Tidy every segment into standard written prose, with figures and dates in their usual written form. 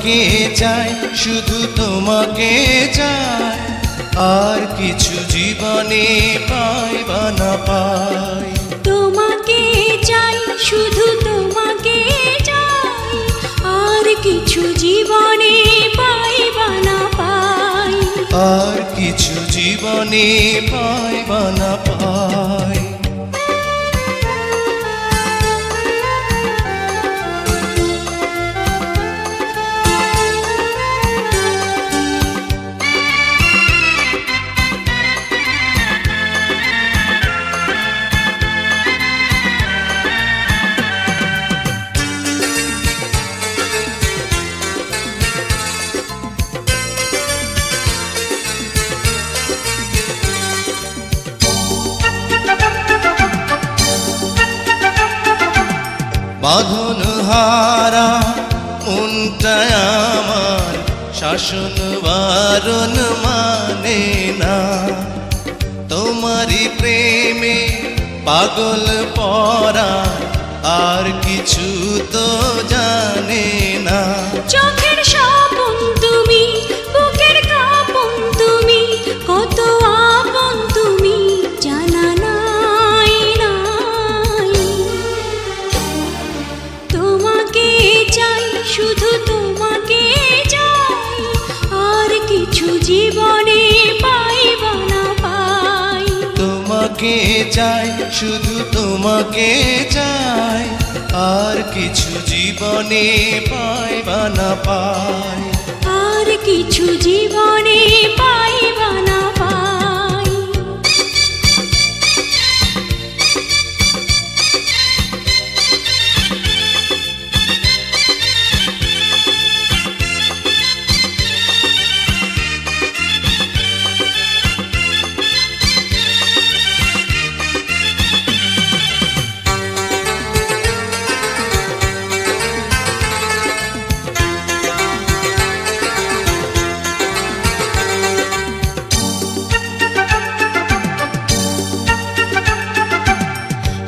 তোমাকে চাই, শুধু তোমাকে চাই, আর কিছু জীবনে পাই বা না পাই। তোমাকে চাই, শুধু তোমাকে চাই, আর কিছু জীবনে পাই বা না পাই। আর কিছু জীবনে পাই বা না পাই। বাঁধন হারা মনটা আমার শাসন বারণ মানে না, তোমারই প্রেমে পাগল পরা আর কিছু তো জানে না। চোখের স্বপন তুমি, বুকের কাঁপন তুমি, কত আপন তুমি জানা নাই নাই। তোমাকে চাই, শুধু তোমাকে চাই, আর কিছু জীবনে পাই বা না পাই। তোমাকে চাই, শুধু তোমাকে চাই, আর কিছু জীবনে পাই বা না পাই। আর কিছু জীবনে পাই বা না পাই।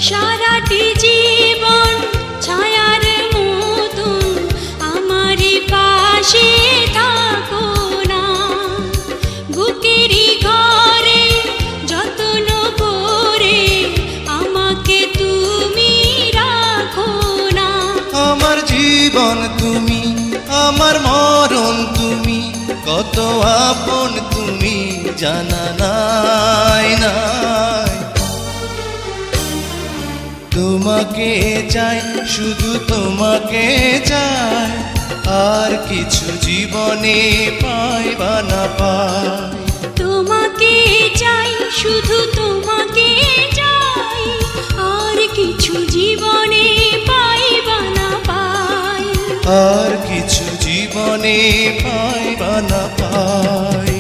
সারাটি জীবন ছায়ার মতন আমারই পাশে থাকো না, বুকেরই ঘরে যত্ন করে আমাকে তুমি রাখো না। আমার জীবন তুমি, আমার মরণ তুমি, কত আপন তুমি জানা নাই নাই। তোমাকে চাই, শুধু তোমাকে চাই, আর কিছু জীবনে পাই বা না পাই। তোমাকে চাই, শুধু তোমাকে চাই, আর কিছু জীবনে পাই বা না পাই। আর কিছু জীবনে পাই বা না পাই।